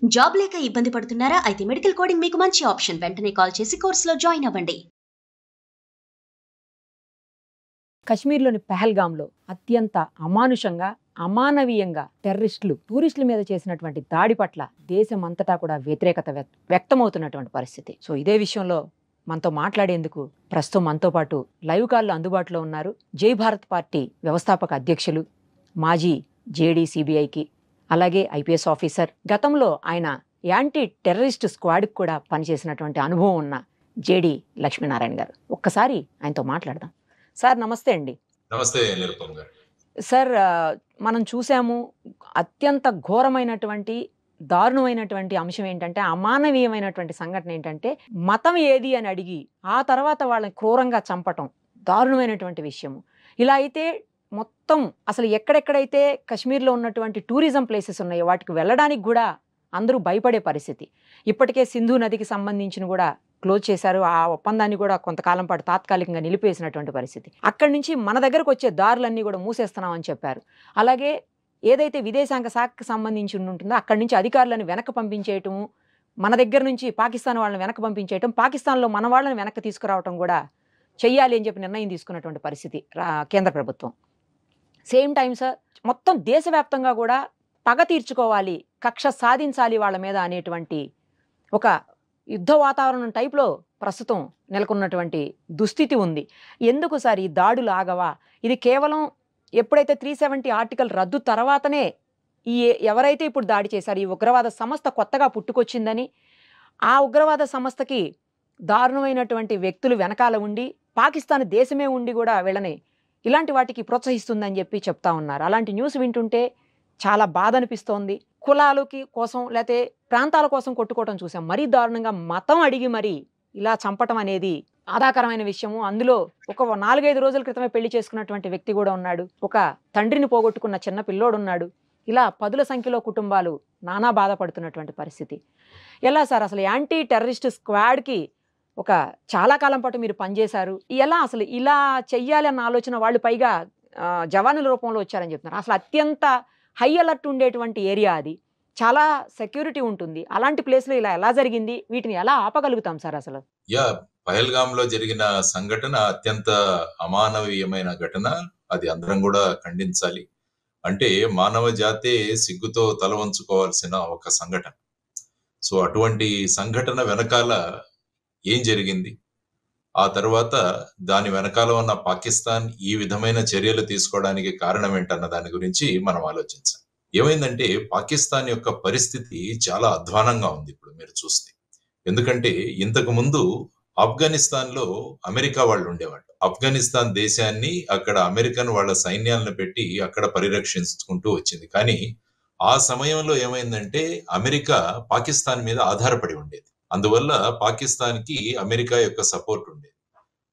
Job లేక ఇబ్బంది పడుతున్నారా? అయితే మెడికల్ కోడింగ్ మీకు మంచి ఆప్షన్. వెంటనే కాల్ చేసి కోర్సులో జాయిన్ అవ్వండి. కశ్మీర్లోని పెహల్గాంలో అత్యంత అమానుషంగా అమానవీయంగా టెర్రరిస్టులు టూరిస్టుల మీద చేసినటువంటి దాడి పట్ల దేశం అంతటా కూడా వ్యతిరేకత వ్యక్తమవుతున్నటువంటి పరిస్థితి. సో ఇదే విషయంలో మనతో మాట్లాడేందుకు ప్రస్తుతం మనతో పాటు లైవ్ కాల్లో అందుబాటులో ఉన్నారు జై భారత్ పార్టీ వ్యవస్థాపక అధ్యక్షులు, మాజీ జేడీ సిబిఐకి, అలాగే ఐపీఎస్ ఆఫీసర్, గతంలో ఆయన యాంటీ టెర్రరిస్ట్ స్క్వాడ్కి కూడా పనిచేసినటువంటి అనుభవం ఉన్న జేడీ లక్ష్మీనారాయణ గారు. ఒక్కసారి ఆయనతో మాట్లాడదాం. సార్ నమస్తే అండి. నమస్తే నిరుపమ్ గారు. సార్, మనం చూసాము అత్యంత ఘోరమైనటువంటి దారుణమైనటువంటి అంశం ఏంటంటే, అమానవీయమైనటువంటి సంఘటన ఏంటంటే, మతం ఏది అని అడిగి ఆ తర్వాత వాళ్ళని క్రూరంగా చంపటం దారుణమైనటువంటి విషయము. ఇలా అయితే మొత్తం అసలు ఎక్కడెక్కడైతే కశ్మీర్లో ఉన్నటువంటి టూరిజం ప్లేసెస్ ఉన్నాయో వాటికి వెళ్ళడానికి కూడా అందరూ భయపడే పరిస్థితి. ఇప్పటికే సింధు నదికి సంబంధించిన కూడా క్లోజ్ చేశారు. ఆ ఒప్పందాన్ని కూడా కొంతకాలం పాటు తాత్కాలికంగా నిలిపేసినటువంటి పరిస్థితి. అక్కడి నుంచి మన దగ్గరకు వచ్చే దారులన్నీ కూడా మూసేస్తున్నామని చెప్పారు. అలాగే ఏదైతే విదేశాంగ శాఖకు సంబంధించి ఉంటుందో అక్కడి నుంచి అధికారులను వెనక్కి పంపించేయటము, మన దగ్గర నుంచి పాకిస్తాన్ వాళ్ళని వెనక్కి పంపించేయటం, పాకిస్తాన్లో మన వాళ్ళని వెనక్కి తీసుకురావటం కూడా చెయ్యాలి అని చెప్పి నిర్ణయం తీసుకున్నటువంటి పరిస్థితి కేంద్ర ప్రభుత్వం. సేమ్ టైం సార్, మొత్తం దేశవ్యాప్తంగా కూడా పగ తీర్చుకోవాలి, కక్ష సాధించాలి వాళ్ళ మీద అనేటువంటి ఒక యుద్ధ వాతావరణం టైప్లో ప్రస్తుతం నెలకొన్నటువంటి దుస్థితి ఉంది. ఎందుకు సార్ ఈ దాడులు ఆగవా? ఇది కేవలం ఎప్పుడైతే 370 ఆర్టికల్ రద్దు తర్వాతనే ఈ ఎవరైతే ఇప్పుడు దాడి చేశారో ఈ ఉగ్రవాద సంస్థ కొత్తగా పుట్టుకొచ్చిందని, ఆ ఉగ్రవాద సంస్థకి దారుణమైనటువంటి వ్యక్తులు వెనకాల ఉండి పాకిస్తాన్ దేశమే ఉండి కూడా వీళ్ళని ఇలాంటి వాటికి ప్రోత్సహిస్తుందని చెప్పి చెప్తా ఉన్నారు. అలాంటి న్యూస్ వింటుంటే చాలా బాధ అనిపిస్తోంది. కులాలకి కోసం లేకపోతే ప్రాంతాల కోసం కొట్టుకోవటం చూసాం. మరీ దారుణంగా మతం అడిగి మరి ఇలా చంపటం అనేది బాధాకరమైన విషయము. అందులో ఒక 4-5 రోజుల క్రితమే పెళ్లి చేసుకున్నటువంటి వ్యక్తి కూడా ఉన్నాడు. ఒక తండ్రిని పోగొట్టుకున్న చిన్న పిల్లోడు ఉన్నాడు. ఇలా పదుల సంఖ్యలో కుటుంబాలు నానా బాధపడుతున్నటువంటి పరిస్థితి. ఎలా సార్ అసలు యాంటీ టెర్రరిస్ట్ స్క్వాడ్కి ఒక చాలా కాలం పాటు మీరు పనిచేశారు. ఎలా అసలు ఇలా చెయ్యాలి అన్న ఆలోచన వాళ్ళు పైగా జవానుల రూపంలో వచ్చారని చెప్తున్నారు. అసలు అత్యంత హై అలర్ట్ ఉండేటువంటి ఏరియా అది, చాలా సెక్యూరిటీ ఉంటుంది. అలాంటి ప్లేస్లో ఇలా ఎలా జరిగింది? వీటిని ఎలా ఆపగలుగుతాం సార్ అసలు? పహల్గాంలో జరిగిన సంఘటన అత్యంత అమానవీయమైన ఘటన. అది అందరం కూడా ఖండించాలి. అంటే మానవ జాతే సిగ్గుతో తల వంచుకోవాల్సిన ఒక సంఘటన. సో అటువంటి సంఘటన వెనకాల ఏం జరిగింది, ఆ తర్వాత దాని వెనకాల ఉన్న పాకిస్తాన్ ఈ విధమైన చర్యలు తీసుకోవడానికి కారణం ఏంటన్న దాని గురించి మనం ఆలోచించాలి. ఏమైందంటే పాకిస్తాన్ యొక్క పరిస్థితి చాలా అధ్వానంగా ఉంది ఇప్పుడు మీరు చూస్తే. ఎందుకంటే ఇంతకు ముందు ఆఫ్ఘనిస్తాన్ లో అమెరికా వాళ్ళు ఉండేవాళ్ళు. ఆఫ్ఘనిస్తాన్ దేశాన్ని అక్కడ అమెరికన్ వాళ్ళ సైన్యాలను పెట్టి అక్కడ పరిరక్షించుకుంటూ వచ్చింది. కానీ ఆ సమయంలో ఏమైందంటే అమెరికా పాకిస్తాన్ మీద ఆధారపడి ఉండేది. అందువల్ల పాకిస్తాన్ కి అమెరికా యొక్క సపోర్ట్ ఉండేది.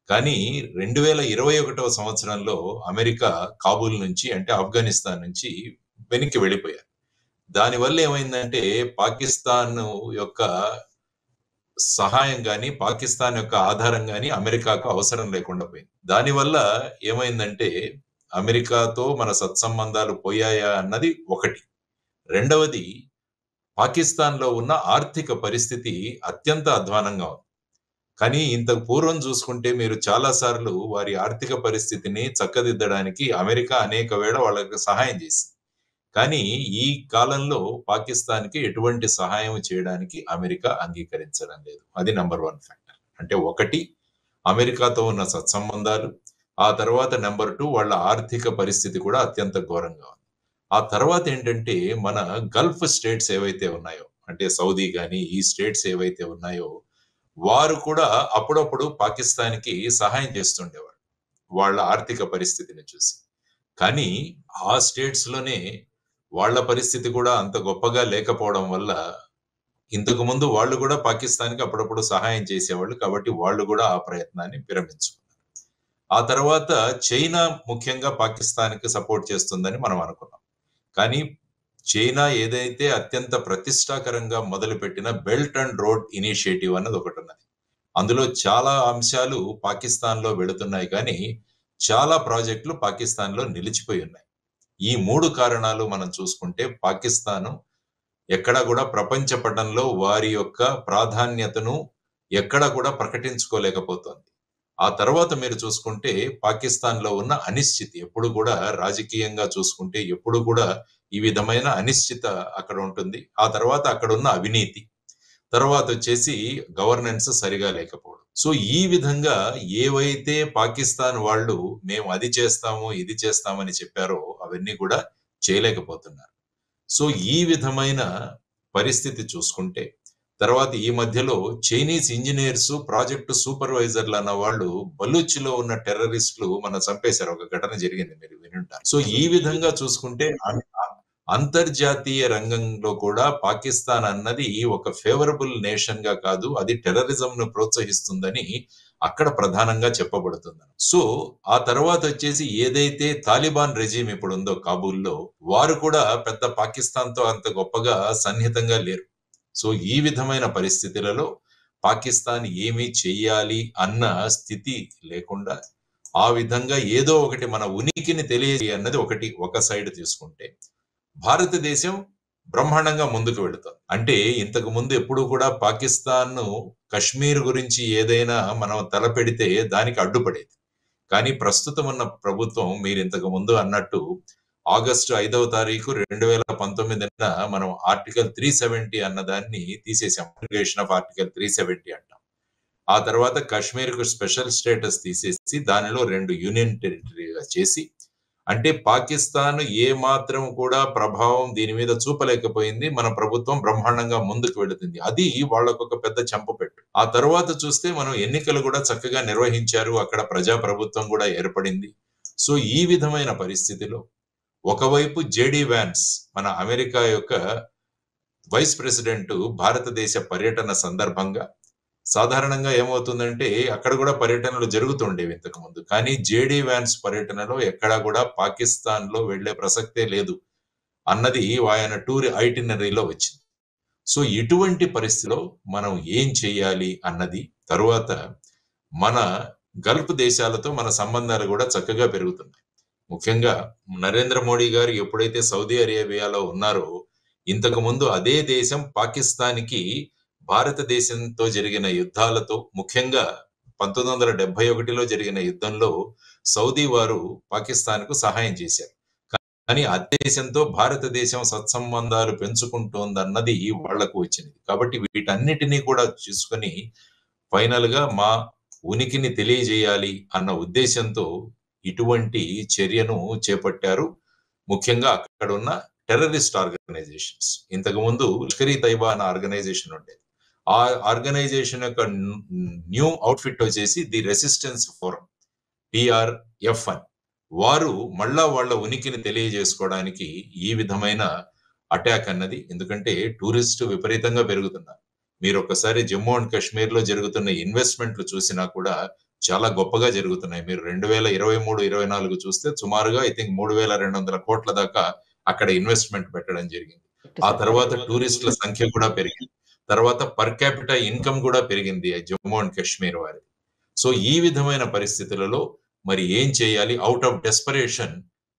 కానీ 2021వ సంవత్సరంలో అమెరికా కాబూల్ నుంచి అంటే ఆఫ్ఘనిస్తాన్ నుంచి వెనక్కి వెళ్ళిపోయారు. దానివల్ల ఏమైందంటే పాకిస్తాన్ యొక్క సహాయం కానీ పాకిస్తాన్ యొక్క ఆధారం కానీ అమెరికాకు అవసరం లేకుండా పోయింది. దానివల్ల ఏమైందంటే అమెరికాతో మన సత్సంబంధాలు పోయాయా అన్నది ఒకటి. రెండవది, పాకిస్తాన్ లో ఉన్న ఆర్థిక పరిస్థితి అత్యంత అధ్వానంగా ఉంది. కానీ ఇంతకు పూర్వం చూసుకుంటే మీరు చాలా సార్లు వారి ఆర్థిక పరిస్థితిని చక్కదిద్దడానికి అమెరికా అనేక వేళ వాళ్ళకి సహాయం చేసింది. కానీ ఈ కాలంలో పాకిస్తాన్కి ఎటువంటి సహాయం చేయడానికి అమెరికా అంగీకరించడం లేదు. అది నెంబర్ 1 ఫ్యాక్టర్. అంటే ఒకటి, అమెరికాతో ఉన్న సత్సంబంధాలు. ఆ తర్వాత నెంబర్ 2, వాళ్ళ ఆర్థిక పరిస్థితి కూడా అత్యంత ఘోరంగా ఉంది. ఆ తర్వాత ఏంటంటే మన గల్ఫ్ స్టేట్స్ ఏవైతే ఉన్నాయో, అంటే సౌదీ కానీ ఈ స్టేట్స్ ఏవైతే ఉన్నాయో వారు కూడా అప్పుడప్పుడు పాకిస్తాన్కి సహాయం చేస్తుండేవారు వాళ్ళ ఆర్థిక పరిస్థితిని చూసి. కానీ ఆ స్టేట్స్ లోనే వాళ్ళ పరిస్థితి కూడా అంత గొప్పగా లేకపోవడం వల్ల ఇంతకు ముందు వాళ్ళు కూడా పాకిస్తాన్కి అప్పుడప్పుడు సహాయం చేసేవాళ్ళు. కాబట్టి వాళ్ళు కూడా ఆ ప్రయత్నాన్ని విరమించుకున్నారు. ఆ తర్వాత చైనా ముఖ్యంగా పాకిస్తాన్కి సపోర్ట్ చేస్తుందని మనం అనుకున్నాం. కానీ చైనా ఏదైతే అత్యంత ప్రతిష్టాకరంగా మొదలుపెట్టిన బెల్ట్ అండ్ రోడ్ ఇనిషియేటివ్ అన్నది ఒకటి ఉన్నది. అందులో చాలా అంశాలు పాకిస్తాన్ లో వెళుతున్నాయి, కానీ చాలా ప్రాజెక్టులు పాకిస్తాన్ లో నిలిచిపోయి ఉన్నాయి. ఈ 3 కారణాలు మనం చూసుకుంటే పాకిస్తాను ఎక్కడా కూడా ప్రపంచ పటంలో వారి యొక్క ప్రాధాన్యతను ఎక్కడా కూడా ప్రకటించుకోలేకపోతోంది. ఆ తర్వాత మీరు చూసుకుంటే పాకిస్తాన్‌లో ఉన్న అనిశ్చితి ఎప్పుడు కూడా రాజకీయంగా చూసుకుంటే ఎప్పుడు కూడా ఈ విధమైన అనిశ్చిత అక్కడ ఉంటుంది. ఆ తర్వాత అక్కడున్న అవినీతి. తర్వాతొచ్చేసి గవర్నెన్స్ సరిగా లేకపోవడం. సో, ఈ విధంగా ఏవైతే పాకిస్తాన్ వాళ్ళు మేము అది చేస్తాము, ఇది చేస్తామని చెప్పారో అవన్నీ కూడా చేయలేకపోతున్నారు. సో, ఈ విధమైన పరిస్థితి చూసుకుంటే, తర్వాత ఈ మధ్యలో చైనీస్ ఇంజినీర్స్, ప్రాజెక్ట్ సూపర్వైజర్లు అన్న వాళ్ళు బలూచ్‌లో ఉన్న టెర్రరిస్టులు చంపేశారు. ఒక ఘటన జరిగింది మీరు వినుంటారు. సో, ఈ విధంగా చూసుకుంటే అంతర్జాతీయ రంగంలో కూడా పాకిస్తాన్ అన్నది ఒక ఫేవరబుల్ నేషన్ గా కాదు, అది టెర్రరిజం ను ప్రోత్సహిస్తుందని అక్కడ ప్రధానంగా చెప్పబడుతుంది. సో ఆ తర్వాత వచ్చేసి ఏదైతే తాలిబాన్ రెజీమ్ ఇప్పుడు ఉందో కాబూల్లో, వారు కూడా పెద్ద పాకిస్తాన్ తో అంత గొప్పగా సన్నిహితంగా లేరు. సో ఈ విధమైన పరిస్థితులలో పాకిస్తాన్ ఏమి చెయ్యాలి అన్న స్థితి లేకుండా, ఆ విధంగా ఏదో ఒకటి మన ఉనికిని తెలియజేయాలి అన్నది ఒక సైడ్ తీసుకుంటే, భారతదేశం బ్రహ్మాండంగా ముందుకు వెళుతుంది. అంటే ఇంతకు ముందు ఎప్పుడు కూడా పాకిస్తాన్ కశ్మీర్ గురించి ఏదైనా మనం తలపెడితే దానికి అడ్డుపడేది. కానీ ప్రస్తుతం ఉన్న ప్రభుత్వం మీరు ఇంతకు ముందు అన్నట్టు ఆగస్టు 5వ తారీఖు 2019 మనం ఆర్టికల్ 370 అన్న దాన్ని తీసేసాం. అబ్లిగేషన్ ఆఫ్ ఆర్టికల్ 370 అంటాం. ఆ తర్వాత కశ్మీర్ కు స్పెషల్ స్టేటస్ తీసేసి దానిలో 2 యూనియన్ టెరిటరీగా చేసి, అంటే పాకిస్తాన్ ఏ మాత్రం కూడా ప్రభావం దీని మీద చూపలేకపోయింది. మన ప్రభుత్వం బ్రహ్మాండంగా ముందుకు వెళుతుంది. అది వాళ్ళకు ఒక పెద్ద చెంపపెట్టు. ఆ తర్వాత చూస్తే మనం ఎన్నికలు కూడా చక్కగా నిర్వహించారు. అక్కడ ప్రజా ప్రభుత్వం కూడా ఏర్పడింది. సో ఈ విధమైన పరిస్థితిలో ఒకవైపు జేడి వ్యాన్స్ మన అమెరికా యొక్క వైస్ ప్రెసిడెంట్ భారతదేశ పర్యటన సందర్భంగా, సాధారణంగా ఏమవుతుందంటే అక్కడ కూడా పర్యటనలు జరుగుతుండేవి ఇంతకు ముందు. కానీ జేడి వ్యాన్స్ పర్యటనలో ఎక్కడా కూడా పాకిస్తాన్ లో వెళ్లే ప్రసక్తే లేదు అన్నది ఆయన టూర్ ఐటినరీలో వచ్చింది. సో ఇటువంటి పరిస్థితిలో మనం ఏం చేయాలి అన్నది, తరువాత మన గల్ఫ్ దేశాలతో మన సంబంధాలు కూడా చక్కగా పెరుగుతున్నాయి. ముఖ్యంగా నరేంద్ర మోడీ గారు ఎప్పుడైతే సౌదీ అరేబియాలో ఉన్నారో, ఇంతకు ముందు అదే దేశం పాకిస్తాన్‌కి భారతదేశంతో జరిగిన యుద్ధాలతో, ముఖ్యంగా 1971లో జరిగిన యుద్ధంలో సౌదీ వారు పాకిస్తాన్‌కు సహాయం చేశారు. కానీ ఆ దేశంతో భారతదేశం సత్సంబంధాలు పెంచుకుంటోందన్నది వాళ్లకు వచ్చింది. కాబట్టి వీటన్నిటినీ కూడా చూసుకొని ఫైనల్ గా మా ఉనికిని తెలియజేయాలి అన్న ఉద్దేశంతో ఇటువంటి చర్యను చేపట్టారు. ముఖ్యంగా అక్కడ ఉన్న టెర్రరిస్ట్ ఆర్గనైజేషన్స్. ఇంతకు ముందు లష్కర్ ఇ తైబా అనే ఆర్గనైజేషన్ ఉండేది. ఆ ఆర్గనైజేషన్ యొక్క న్యూ అవుట్ఫిట్ వచ్చేసి ది రెసిస్టెన్స్ ఫోరం, TRF అని. వారు మళ్ళా వాళ్ళ ఉనికిని తెలియజేసుకోవడానికి ఈ విధమైన అటాక్ అన్నది, ఎందుకంటే టూరిస్టు విపరీతంగా పెరుగుతున్నారు. మీరు ఒకసారి జమ్మూ అండ్ కాశ్మీర్ లో జరుగుతున్న ఇన్వెస్ట్మెంట్లు చూసినా కూడా చాలా గొప్పగా జరుగుతున్నాయి. మీరు 2023-24 చూస్తే సుమారుగా ఐ థింక్ 3,200 కోట్ల దాకా అక్కడ ఇన్వెస్ట్మెంట్ పెట్టడం జరిగింది. ఆ తర్వాత టూరిస్టుల సంఖ్య కూడా పెరిగింది. తర్వాత పర్ క్యాపిటా ఇన్కమ్ కూడా పెరిగింది జమ్మూ అండ్ కాశ్మీర్ వారి. సో ఈ విధమైన పరిస్థితులలో మరి ఏం చేయాలి? అవుట్ ఆఫ్ డెస్పరేషన్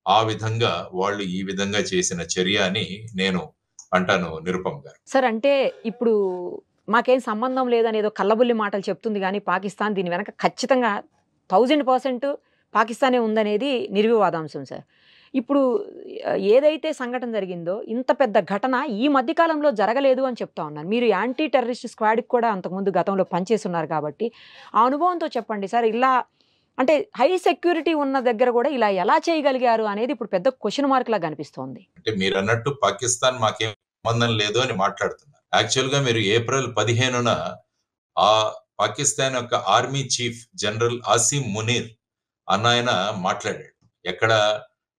ఆ విధంగా వాళ్ళు ఈ విధంగా చేసిన చర్య అని నేను అంటాను నిరుపమ్ గారు. సార్, అంటే ఇప్పుడు మాకేం సంబంధం లేదని ఏదో కల్లబుల్లి మాటలు చెప్తుంది, కానీ పాకిస్తాన్ దీని వెనక ఖచ్చితంగా 1000% పాకిస్తానే ఉందనేది నిర్వివాదాంశం సార్. ఇప్పుడు ఏదైతే సంఘటన జరిగిందో, ఇంత పెద్ద ఘటన ఈ మధ్యకాలంలో జరగలేదు అని చెప్తా ఉన్నాను. మీరు యాంటీ టెర్రరిస్ట్ స్క్వాడ్కి కూడా అంతకుముందు గతంలో పనిచేస్తున్నారు కాబట్టి ఆ అనుభవంతో చెప్పండి సార్. ఇలా అంటే హై సెక్యూరిటీ ఉన్న దగ్గర కూడా ఇలా ఎలా చేయగలిగారు అనేది ఇప్పుడు పెద్ద క్వశ్చన్ మార్క్ లాగా కనిపిస్తోంది. అంటే మీరు అన్నట్టు పాకిస్తాన్ మాకేం సంబంధం లేదు అని మాట్లాడుతున్నారు. యాక్చువల్ గా మీరు ఏప్రిల్ 15న ఆ పాకిస్తాన్ యొక్క army chief general Asim Munir అన్న ఆయన మాట్లాడాడు. ఎక్కడ?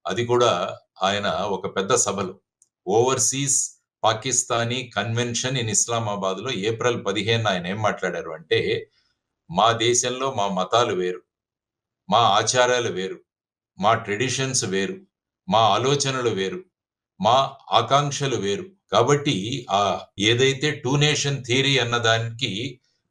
అది కూడా ఆయన ఒక పెద్ద సభలో, overseas Pakistani convention in Islamabad లో ఏప్రిల్ 15 ఆయన ఏం మాట్లాడారు అంటే, మా దేశంలో మా మతాలు వేరు, మా ఆచారాలు వేరు, మా ట్రెడిషన్స్ వేరు, మా ఆలోచనలు వేరు, మా ఆకాంక్షలు వేరు. కాబట్టి ఏదైతే 2 నేషన్ థియరీ అన్న దానికి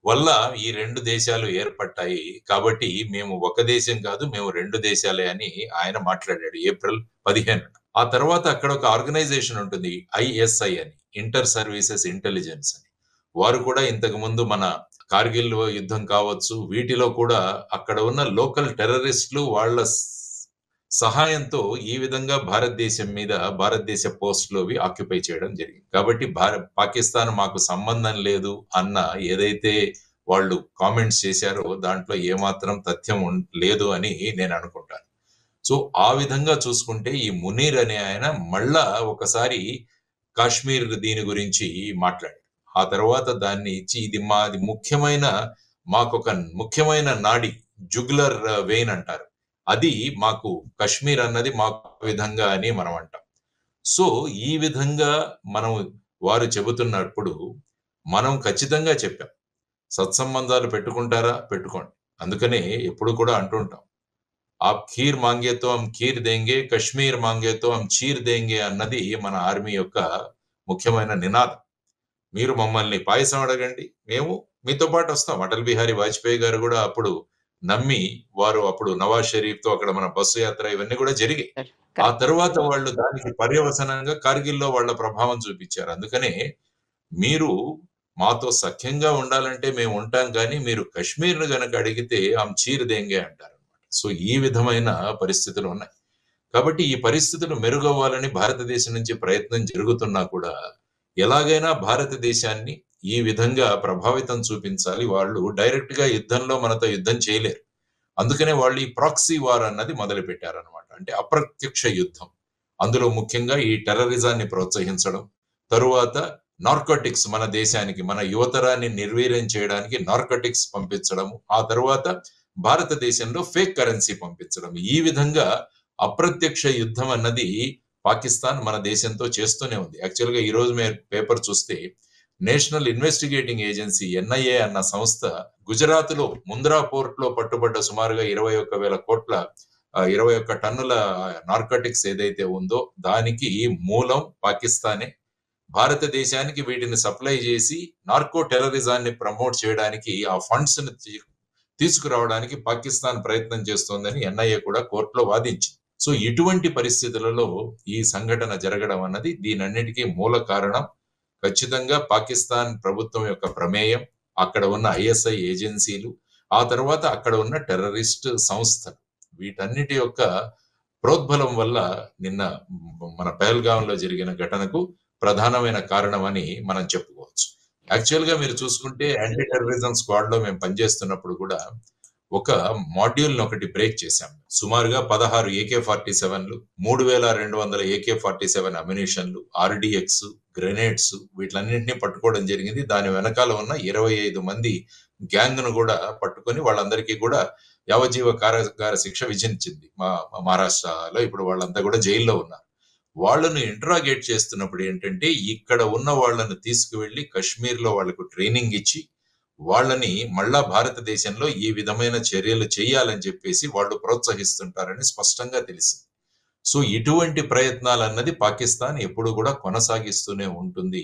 వల్ల ఈ 2 దేశాలు ఏర్పడ్డాయి. కాబట్టి మేము ఒక దేశం కాదు, మేము 2 దేశాలే అని ఆయన మాట్లాడాడు ఏప్రిల్ 15. ఆ తర్వాత అక్కడ ఒక ఆర్గనైజేషన్ ఉంటుంది, ఐఎస్ఐ అని, ఇంటర్ సర్వీసెస్ ఇంటెలిజెన్స్ అని. వారు కూడా ఇంతకు ముందు మన కార్గిల్ యుద్ధం కావచ్చు, వీటిలో కూడా అక్కడ ఉన్న లోకల్ టెర్రరిస్టులు వాళ్ళ సహాయంతో ఈ విధంగా భారతదేశం మీద భారతదేశ పోస్టులు అవి ఆక్యుపై చేయడం జరిగింది. కాబట్టి పాకిస్తాన్ మాకు సంబంధం లేదు అన్న ఏదైతే వాళ్ళు కామెంట్స్ చేశారో దాంట్లో ఏమాత్రం తథ్యం లేదు అని నేను అనుకుంటాను. సో ఆ విధంగా చూసుకుంటే ఈ మునీర్ అనే ఆయన మళ్ళా ఒకసారి కాశ్మీర్ దీని గురించి మాట్లాడారు. ఆ తర్వాత దాన్ని ఇచ్చి ఇది మాది మాకొక ముఖ్యమైన నాడి, జుగులర్ వెయిన్ అంటారు, అది మాకు కశ్మీర్ అన్నది మాకు విధంగా అని మనం అంటాం. సో ఈ విధంగా మనం వారు చెబుతున్నప్పుడు మనం ఖచ్చితంగా చెప్పాం, సత్సంబంధాలు పెట్టుకుంటారా పెట్టుకోండి. అందుకనే ఎప్పుడు కూడా అంటుంటాం, ఆప్ ఖీర్ మాంగే తో హమ్ ఖీర్ దేంగే, కశ్మీర్ మాంగే తో హమ్ చీర్ దేంగే అన్నది మన ఆర్మీ యొక్క ముఖ్యమైన నినాదం. మీరు మమ్మల్ని పాయసం అడగండి, మేము మీతో పాటు వస్తాం. అటల్ బిహారీ వాజ్పేయి గారు కూడా అప్పుడు నమ్మి వారు అప్పుడు నవాజ్ షరీఫ్ తో అక్కడ మన బస్సు యాత్ర ఇవన్నీ కూడా జరిగాయి. ఆ తర్వాత వాళ్ళు దానికి పర్యవసనంగా కార్గిల్లో వాళ్ళ ప్రభావం చూపించారు. అందుకనే మీరు మాతో సఖ్యంగా ఉండాలంటే మేము ఉంటాం, కానీ మీరు కశ్మీర్ను గనక అడిగితే ఆమె చీర్ దేంగే అంటారు. సో ఈ విధమైన పరిస్థితులు ఉన్నాయి. కాబట్టి ఈ పరిస్థితులు మెరుగవ్వాలని భారతదేశం నుంచి ప్రయత్నం జరుగుతున్నా కూడా ఎలాగైనా భారతదేశాన్ని ఈ విధంగా ప్రభావితం చూపించాలి. వాళ్ళు డైరెక్ట్ గా యుద్ధంలో మనతో యుద్ధం చేయలేరు. అందుకనే వాళ్ళు ఈ ప్రాక్సీ వార్ అన్నది మొదలు పెట్టారనమాట. అంటే అప్రత్యక్ష యుద్ధం. అందులో ముఖ్యంగా ఈ టెర్రరిజాన్ని ప్రోత్సహించడం, తరువాత నార్కోటిక్స్, మన దేశానికి మన యువతరాన్ని నిర్వీర్యం చేయడానికి నార్కోటిక్స్ పంపించడము, ఆ తర్వాత భారతదేశంలో ఫేక్ కరెన్సీ పంపించడం. ఈ విధంగా అప్రత్యక్ష యుద్ధం అన్నది పాకిస్తాన్ మన దేశంతో చేస్తూనే ఉంది. యాక్చువల్గా ఈ రోజు మీరు పేపర్ చూస్తే నేషనల్ ఇన్వెస్టిగేటింగ్ ఏజెన్సీ ఎన్ఐఏ అన్న సంస్థ గుజరాత్ లో ముంద్రా పోర్ట్ లో పట్టుబడ్డ సుమారుగా 21 టన్నుల నార్కోటిక్స్ ఏదైతే ఉందో దానికి మూలం పాకిస్తానే. భారతదేశానికి వీటిని సప్లై చేసి నార్కో టెర్రరిజాన్ని ప్రమోట్ చేయడానికి ఆ ఫండ్స్ ని తీసుకురావడానికి పాకిస్తాన్ ప్రయత్నం చేస్తోందని ఎన్ఐఏ కూడా కోర్టులో వాదించింది. సో ఇటువంటి పరిస్థితులలో ఈ సంఘటన జరగడం అన్నది దీనన్నిటికీ మూల కారణం ఖచ్చితంగా పాకిస్తాన్ ప్రభుత్వం యొక్క ప్రమేయం, అక్కడ ఉన్న ఐఎస్ఐ ఏజెన్సీలు, ఆ తర్వాత అక్కడ ఉన్న టెర్రరిస్ట్ సంస్థలు, వీటన్నిటి యొక్క ప్రోద్బలం వల్ల నిన్న మన పహల్గాంలో జరిగిన ఘటనకు ప్రధానమైన కారణం అని మనం చెప్పుకోవచ్చు. యాక్చువల్ గా మీరు చూసుకుంటే యాంటీ టెర్రరిజం స్క్వాడ్ లో మేము పనిచేస్తున్నప్పుడు కూడా ఒక మాడ్యూల్ ఒకటి బ్రేక్ చేశాం. సుమారుగా 16 AK-47లు, 3200 AK-47 అమ్యునిషన్లు, RDX, గ్రెనేడ్స్, వీటిలన్నింటినీ పట్టుకోవడం జరిగింది. దాని వెనకాల ఉన్న 25 మంది గ్యాంగ్ ను కూడా పట్టుకొని వాళ్ళందరికీ కూడా యావజ్జీవ కారాగార శిక్ష విధించింది మహారాష్ట్రలో. ఇప్పుడు వాళ్ళంతా కూడా జైల్లో ఉన్నారు. వాళ్ళను ఇంట్రాగేట్ చేస్తున్నప్పుడు ఏంటంటే ఇక్కడ ఉన్న వాళ్ళను తీసుకువెళ్లి కశ్మీర్ లో వాళ్ళకు ట్రైనింగ్ ఇచ్చి వాళ్ళని మళ్ళా భారతదేశంలో ఈ విధమైన చర్యలు చేయాలని చెప్పేసి వాళ్ళు ప్రోత్సహిస్తుంటారని స్పష్టంగా తెలిసింది. సో ఇటువంటి ప్రయత్నాలు అన్నది పాకిస్తాన్ ఎప్పుడు కూడా కొనసాగిస్తూనే ఉంటుంది.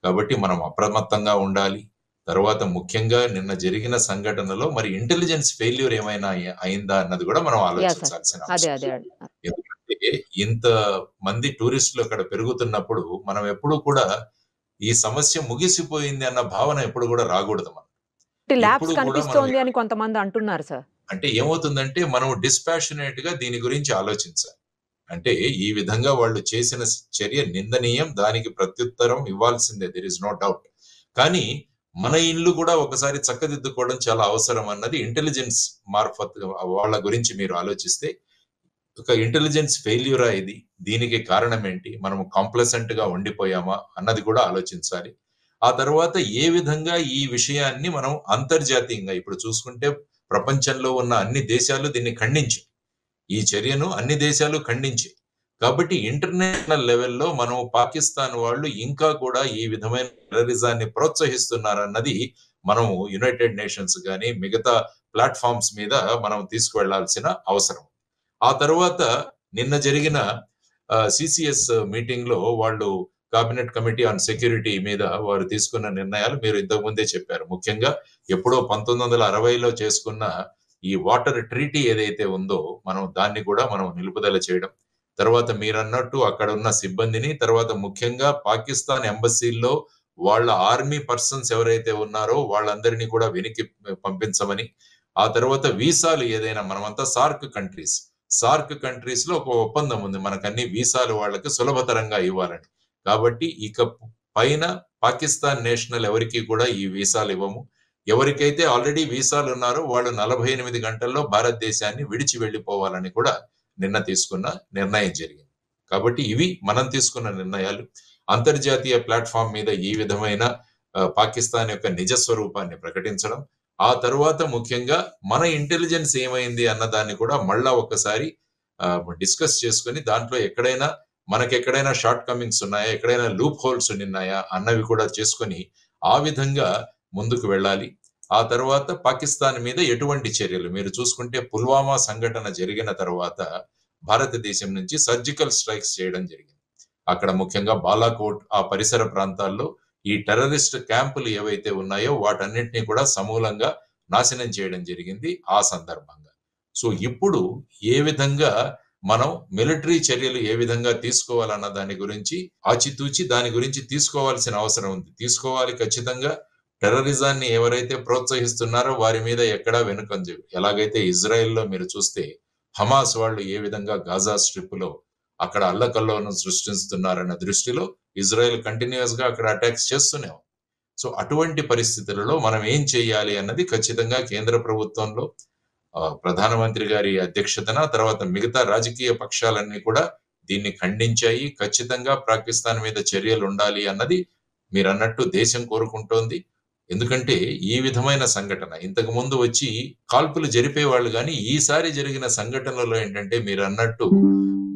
కాబట్టి మనం అప్రమత్తంగా ఉండాలి. తర్వాత ముఖ్యంగా నిన్న జరిగిన సంఘటనలో మరి ఇంటెలిజెన్స్ ఫెయిల్యూర్ ఏమైనా అయిందా అన్నది కూడా మనం ఆలోచించాల్సిన అవసరం. ఎందుకంటే ఇంత మంది టూరిస్టులు అక్కడ పెరుగుతున్నప్పుడు మనం ఎప్పుడు కూడా ఈ సమస్య ముగిసిపోయింది అన్న భావన ఎప్పుడు కూడా రాకూడదు. మనం కనిపిస్తోంది అని కొంతమంది అంటున్నారు సార్. అంటే ఏమవుతుందంటే మనం డిస్పాషనేట్ గా దీని గురించి ఆలోచించాలి. అంటే ఈ విధంగా వాళ్ళు చేసిన చర్య నిందనీయం, దానికి ప్రత్యుత్తరం ఇవ్వాల్సిందే, దెర్ ఇస్ నో డౌట్. కానీ మన ఇల్లు కూడా ఒకసారి చక్కదిద్దుకోవడం చాలా అవసరం అన్నది ఇంటెలిజెన్స్ మార్ఫత్ వాళ్ళ గురించి మీరు ఆలోచిస్తే ఒక ఇంటెలిజెన్స్ ఫెయిల్యూరా ఇది, దీనికి కారణం ఏంటి, మనం కాంప్లసెంట్ గా ఉండిపోయామా అన్నది కూడా ఆలోచించాలి. ఆ తర్వాత ఏ విధంగా ఈ విషయాన్ని మనం అంతర్జాతీయంగా ఇప్పుడు చూసుకుంటే ప్రపంచంలో ఉన్న అన్ని దేశాలు దీన్ని ఖండించాయి, ఈ చర్యను అన్ని దేశాలు ఖండించాయి. కాబట్టి ఇంటర్నేషనల్ లెవెల్లో మనం పాకిస్తాన్ వాళ్ళు ఇంకా కూడా ఈ విధమైన టెర్రరిజాన్ని ప్రోత్సహిస్తున్నారన్నది మనము యునైటెడ్ నేషన్స్ కానీ మిగతా ప్లాట్ఫామ్స్ మీద మనం తీసుకువెళ్లాల్సిన అవసరం. ఆ తర్వాత నిన్న జరిగిన సిసిఎస్ మీటింగ్ లో వాళ్ళు కేబినెట్ కమిటీ ఆన్ సెక్యూరిటీ మీద వారు తీసుకున్న నిర్ణయాలు మీరు ఇంతకుముందే చెప్పారు. ముఖ్యంగా ఎప్పుడో 1960లో చేసుకున్న ఈ వాటర్ ట్రీటీ ఏదైతే ఉందో మనం దాన్ని కూడా మనం నిలుపుదల చేయడం, తర్వాత మీరన్నట్టు అక్కడ ఉన్న సిబ్బందిని, తర్వాత ముఖ్యంగా పాకిస్తాన్ ఎంబసీల్లో వాళ్ళ ఆర్మీ పర్సన్స్ ఎవరైతే ఉన్నారో వాళ్ళందరినీ కూడా వెనక్కి పంపించమని, ఆ తర్వాత వీసాలు ఏదైనా మనమంతా సార్క్ కంట్రీస్ లో ఒక ఒప్పందం ఉంది, మనకన్ని వీసాలు వాళ్ళకి సులభతరంగా ఇవ్వాలని. కాబట్టి ఇక పైన పాకిస్తాన్ నేషనల్ ఎవరికి కూడా ఈ వీసాలు ఇవ్వము. ఎవరికైతే ఆల్రెడీ వీసాలు ఉన్నారో వాళ్ళు 48 గంటల్లో భారతదేశాన్ని విడిచి వెళ్ళిపోవాలని కూడా నిన్న తీసుకున్న నిర్ణయం జరిగింది. కాబట్టి ఇవి మనం తీసుకున్న నిర్ణయాలు. అంతర్జాతీయ ప్లాట్ఫామ్ మీద ఈ విధమైన పాకిస్తాన్ యొక్క నిజ స్వరూపాన్ని ప్రకటించడం, ఆ తర్వాత ముఖ్యంగా మన ఇంటెలిజెన్స్ ఏమైంది అన్న దాన్ని కూడా మళ్ళా ఒకసారి డిస్కస్ చేసుకుని దాంట్లో మనకెక్కడైనా షార్ట్ కమింగ్స్ ఉన్నాయా, ఎక్కడైనా లూప్ హోల్స్ ఉన్నాయా అన్నవి కూడా చేసుకొని ఆ విధంగా ముందుకు వెళ్ళాలి. ఆ తర్వాత పాకిస్తాన్ మీద ఎటువంటి చర్యలు, మీరు చూసుకుంటే పుల్వామా సంఘటన జరిగిన తర్వాత భారతదేశం నుంచి సర్జికల్ స్ట్రైక్స్ చేయడం జరిగింది. అక్కడ ముఖ్యంగా బాలాకోట్ ఆ పరిసర ప్రాంతాల్లో ఈ టెర్రరిస్ట్ క్యాంపులు ఏవైతే ఉన్నాయో వాటన్నిటినీ కూడా సమూలంగా నాశనం చేయడం జరిగింది ఆ సందర్భంగా. సో ఇప్పుడు ఏ విధంగా మనం మిలిటరీ చర్యలు ఏ విధంగా తీసుకోవాలన్న దాని గురించి ఆచితూచి దాని గురించి తీసుకోవాల్సిన అవసరం ఉంది. తీసుకోవాలి ఖచ్చితంగా. టెర్రరిజాన్ని ఎవరైతే ప్రోత్సహిస్తున్నారో వారి మీద ఎక్కడా వెనుకంజ. ఎలాగైతే ఇజ్రాయెల్లో మీరు చూస్తే హమాస్ వాళ్ళు ఏ విధంగా గాజా స్ట్రిప్ లో అక్కడ అల్లకల్లోను సృష్టిస్తున్నారన్న దృష్టిలో ఇజ్రాయెల్ కంటిన్యూస్ గా అక్కడ అటాక్స్ చేస్తూనే ఉంది. సో అటువంటి పరిస్థితులలో మనం ఏం చేయాలి అన్నది ఖచ్చితంగా కేంద్ర ప్రభుత్వంలో ప్రధానమంత్రి గారి అధ్యక్షతన, తర్వాత మిగతా రాజకీయ పక్షాలన్నీ కూడా దీన్ని ఖండించాయి. ఖచ్చితంగా పాకిస్తాన్ మీద చర్యలు ఉండాలి అన్నది మీరు అన్నట్టు దేశం కోరుకుంటోంది. ఎందుకంటే ఈ విధమైన సంఘటన ఇంతకు ముందు వచ్చి కాల్పులు జరిపేవాళ్ళు, కానీ ఈసారి జరిగిన సంఘటనలో ఏంటంటే మీరు అన్నట్టు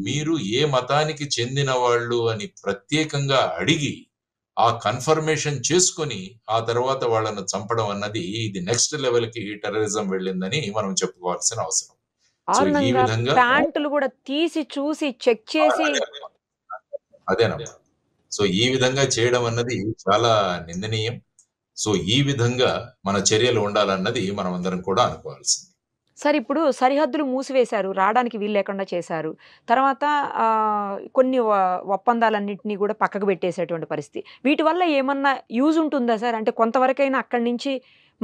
మీరు ఏ మతానికి చెందిన వాళ్ళు అని ప్రత్యేకంగా అడిగి ఆ కన్ఫర్మేషన్ చేసుకొని ఆ తర్వాత వాళ్ళను చంపడం అన్నది ఇది నెక్స్ట్ లెవెల్ కి టెర్రరిజం వెళ్ళిందని మనం చెప్పుకోవాల్సిన అవసరం. సో ఈ విధంగా ప్యాంటులు కూడా తీసి చూసి చెక్ చేసి అదేనమ్మా. సో ఈ విధంగా చేయడం అన్నది చాలా నిందనీయం. సో ఈ విధంగా మన చర్యలు ఉండాలన్నది మనం అందరం కూడా అనుకోవాల్సింది. సార్ ఇప్పుడు సరిహద్దులు మూసివేశారు, రావడానికి వీలు లేకుండా చేశారు. తర్వాత కొన్ని ఒప్పందాలన్నింటినీ కూడా పక్కకు పెట్టేసేటువంటి పరిస్థితి. వీటి వల్ల ఏమన్నా యూజ్ ఉంటుందా సార్? అంటే కొంతవరకైనా అక్కడి నుంచి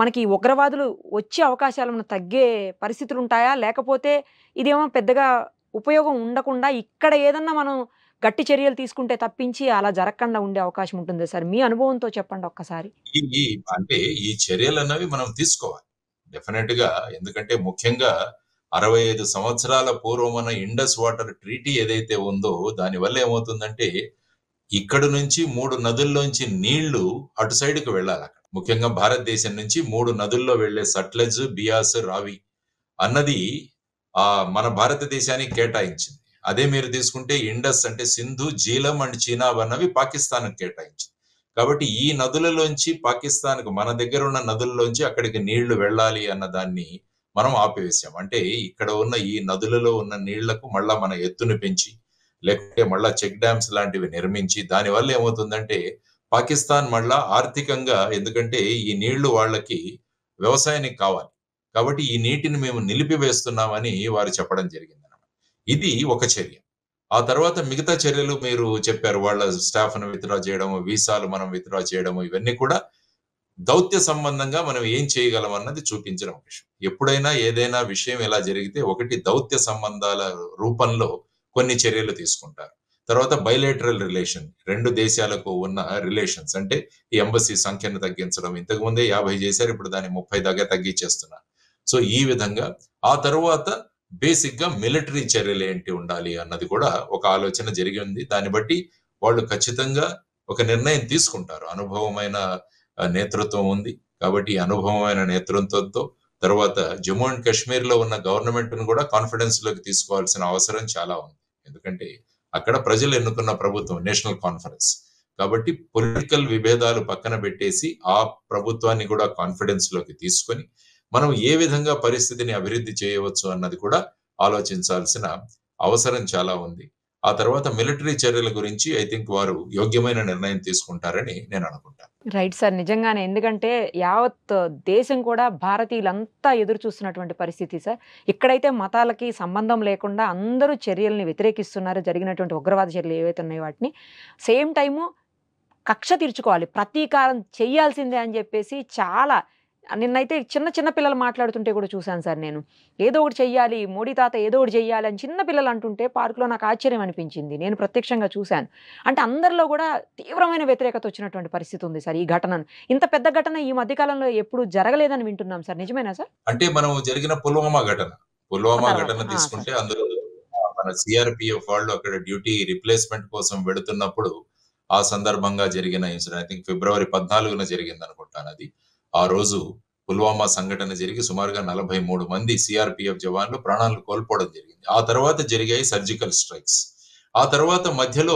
మనకి ఉగ్రవాదులు వచ్చే అవకాశాలు తగ్గే పరిస్థితులు ఉంటాయా? లేకపోతే ఇదేమో పెద్దగా ఉపయోగం ఉండకుండా ఇక్కడ ఏదన్నా మనం గట్టి చర్యలు తీసుకుంటే తప్పించి అలా జరగకుండా ఉండే అవకాశం ఉంటుందా సార్? మీ అనుభవంతో చెప్పండి ఒక్కసారి. అంటే ఈ చర్యలు అన్నవి మనం తీసుకోవాలి డెఫినెట్ గా. ఎందుకంటే ముఖ్యంగా 65 సంవత్సరాల పూర్వమైన ఇండస్ వాటర్ ట్రీటీ ఏదైతే ఉందో దాని వల్ల ఏమవుతుందంటే ఇక్కడ నుంచి 3 నదుల్లోంచి నీళ్లు అటు సైడ్ కు వెళ్ళాలి. అక్కడ ముఖ్యంగా భారతదేశం నుంచి 3 నదుల్లో వెళ్లే సట్లెజ్, బియాస్, రావి అన్నది మన భారతదేశానికి కేటాయించింది. అదే మీరు తీసుకుంటే ఇండస్ అంటే సింధు, జీలం అండ్ చీనాబ్ అన్నవి పాకిస్తాన్ కేటాయించింది. కాబట్టి ఈ నదులలోంచి పాకిస్తాన్కు మన దగ్గర ఉన్న నదుల్లోంచి అక్కడికి నీళ్లు వెళ్ళాలి అన్న దాన్ని మనం ఆపివేశాం. అంటే ఇక్కడ ఉన్న ఈ నదులలో ఉన్న నీళ్లకు మళ్ళా మన ఎత్తును పెంచి లేకపోతే మళ్ళా చెక్ డ్యామ్స్ లాంటివి నిర్మించి దానివల్ల ఏమవుతుందంటే పాకిస్తాన్ మళ్ళా ఆర్థికంగా, ఎందుకంటే ఈ నీళ్లు వాళ్ళకి వ్యవసాయానికి కావాలి కాబట్టి ఈ నీటిని మేము నిలిపివేస్తున్నామని వారు చెప్పడం జరిగింది. ఇది ఒక చర్య. ఆ తర్వాత మిగతా చర్యలు మీరు చెప్పారు, వాళ్ళ స్టాఫ్ ను విత్డ్రా చేయడం, వీసాలు మనం విత్డ్రా చేయడం, ఇవన్నీ కూడా దౌత్య సంబంధంగా మనం ఏం చేయగలం అన్నది చూపించడం విషయం. ఎప్పుడైనా ఏదైనా విషయం ఎలా జరిగితే ఒకటి దౌత్య సంబంధాల రూపంలో కొన్ని చర్యలు తీసుకుంటారు. తర్వాత బైలేటరల్ రిలేషన్, 2 దేశాలకు ఉన్న రిలేషన్స్, అంటే ఈ ఎంబసీ సంఖ్యను తగ్గించడం. ఇంతకు ముందే 50 చేశారు, ఇప్పుడు దాన్ని 30 దాకా తగ్గించేస్తున్నారు. సో ఈ విధంగా ఆ తర్వాత బేసిక్ గా మిలిటరీ చర్యలు ఏంటి ఉండాలి అన్నది కూడా ఒక ఆలోచన జరిగింది. దాన్ని బట్టి వాళ్ళు ఖచ్చితంగా ఒక నిర్ణయం తీసుకుంటారు. అనుభవమైన నేతృత్వం ఉంది కాబట్టి అనుభవమైన నేతృత్వంతో తర్వాత జమ్మూ అండ్ కాశ్మీర్ లో ఉన్న గవర్నమెంట్ ను కూడా కాన్ఫిడెన్స్ లోకి తీసుకోవాల్సిన అవసరం చాలా ఉంది. ఎందుకంటే అక్కడ ప్రజలు ఎన్నుకున్న ప్రభుత్వం నేషనల్ కాన్ఫరెన్స్ కాబట్టి పొలిటికల్ విభేదాలు పక్కన పెట్టేసి ఆ ప్రభుత్వాన్ని కూడా కాన్ఫిడెన్స్ లోకి తీసుకొని మనం ఏ విధంగా పరిస్థితిని అభివృద్ధి చేయవచ్చు అన్నది కూడా ఆలోచించాల్సిన అవసరం చాలా ఉంది. ఆ తర్వాత మిలిటరీ చర్యల గురించి ఐ థింక్ వారు యోగ్యమైన నిర్ణయం తీసుకుంటారని నేను అనుకుంటాను. Right sir. నిజంగానే. ఎందుకంటే యావత్ దేశం కూడా భారతీయులంతా ఎదురు చూస్తున్నటువంటి పరిస్థితి సార్. ఇక్కడైతే మతాలకి సంబంధం లేకుండా అందరూ చర్యల్ని వ్యతిరేకిస్తున్నారు. జరిగినటువంటి ఉగ్రవాద చర్యలు ఏవైతే ఉన్నాయో వాటిని. సేమ్ టైము కక్ష తీర్చుకోవాలి, ప్రతీకారం చెయ్యాల్సిందే అని చెప్పేసి చాలా నిన్నైతే చిన్న పిల్లలు మాట్లాడుతుంటే కూడా చూశాను సార్ నేను. ఏదో ఒకటి చెయ్యాలి, మోడీ తాత ఏదో ఒకటి చెయ్యాలి అని చిన్న పిల్లలు అంటుంటే పార్కులో నాకు ఆశ్చర్యం అనిపించింది. నేను ప్రత్యక్షంగా చూశాను. అంటే అందరిలో కూడా తీవ్రమైన వ్యతిరేకత వచ్చినటువంటి పరిస్థితి ఉంది సార్ ఈ ఘటనను. ఇంత పెద్ద ఘటన ఈ మధ్యకాలంలో ఎప్పుడు జరగలేదని వింటున్నాం సార్. నిజమేనా సార్? అంటే మనం జరిగిన పుల్వామా తర్వాత ఘటన సార్. తీసుకుంటే అందులో మన సిఆర్పిఎఫ్ వాళ్ళు అక్కడ డ్యూటీ రిప్లేస్మెంట్ కోసం వెళుతున్నప్పుడు ఆ సందర్భంగా జరిగిన ఇన్సిడెంట్ ఐ థింక్ ఫిబ్రవరి 14న జరిగింది అనుకుంటాను అది. ఆ రోజు పుల్వామా సంఘటన జరిగి సుమారుగా 43 మంది సిఆర్పిఎఫ్ జవాన్లు ప్రాణాలు కోల్పోవడం జరిగింది. ఆ తర్వాత జరిగాయి సర్జికల్ స్ట్రైక్స్. ఆ తర్వాత మధ్యలో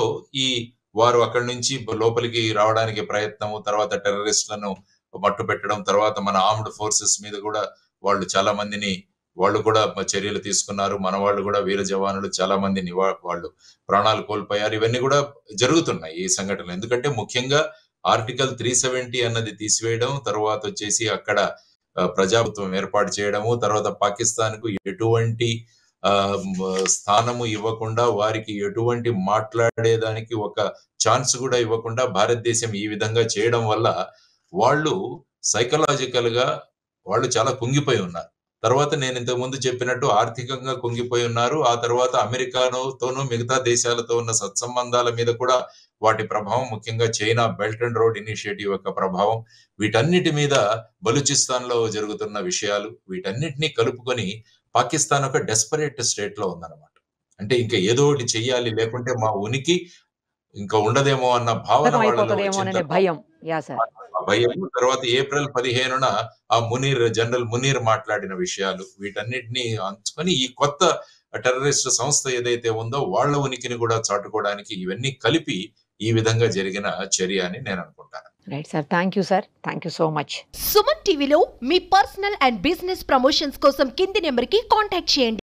వారు అక్కడి నుంచి లోపలికి రావడానికి ప్రయత్నము, తర్వాత టెర్రరిస్టులను మట్టు పెట్టడం, తర్వాత మన ఆర్మ్డ్ ఫోర్సెస్ మీద కూడా వాళ్ళు చాలా మందిని వాళ్ళు కూడా చర్యలు తీసుకున్నారు. మన వాళ్ళు కూడా వీర జవానులు చాలా మందిని వాళ్ళు ప్రాణాలు కోల్పోయారు. ఇవన్నీ కూడా జరుగుతున్నాయి ఈ సంఘటనలు. ఎందుకంటే ముఖ్యంగా ఆర్టికల్ 370 అన్నది తీసివేయడం, తర్వాత వచ్చేసి అక్కడ ప్రజాప్రభుత్వం ఏర్పాటు చేయడము, తర్వాత పాకిస్తాన్ కు ఎటువంటి స్థానము ఇవ్వకుండా, వారికి ఎటువంటి మాట్లాడేదానికి ఒక ఛాన్స్ కూడా ఇవ్వకుండా భారతదేశం ఈ విధంగా చేయడం వల్ల వాళ్ళు సైకలాజికల్ గా వాళ్ళు చాలా కుంగిపోయి ఉన్నారు. తర్వాత నేను ఇంతకు ముందు చెప్పినట్టు ఆర్థికంగా కుంగిపోయి ఉన్నారు. ఆ తర్వాత అమెరికాతోనూ మిగతా దేశాలతో ఉన్న సత్సంబంధాల మీద కూడా వాటి ప్రభావం, ముఖ్యంగా China belt and road initiative యొక్క ప్రభావం, వీటన్నిటి మీద బలూచిస్తాన్ లో జరుగుతున్న విషయాలు, వీటన్నిటినీ కలుపుకొని పాకిస్తాన్ ఒక డెస్పరేట్ స్టేట్ లో ఉందన్నమాట. అంటే ఇంకా ఏదో ఒకటి చెయ్యాలి, లేకుంటే మా ఉనికి ఇంకా ఉండదేమో అన్న భావన వాళ్ళలో వచ్చిన భయం. భయం. తర్వాత ఏప్రిల్ 15న జనరల్ మునీర్ మాట్లాడిన విషయాలు, వీటన్నిటిని అంచుకొని ఈ కొత్త టెర్రరిస్ట్ సంస్థ ఏదైతే ఉందో వాళ్ళ ఉనికిని కూడా చాటుకోవడానికి ఇవన్నీ కలిపి ఈ విధంగా జరిగిన చర్య అని నేను అనుకుంటాను. Right sir. Thank you sir. Thank you so much. Suman టీవీలో మీ పర్సనల్ అండ్ బిజినెస్ ప్రమోషన్స్ కోసం కింది నెంబర్కి కాంటాక్ట్ చేయండి.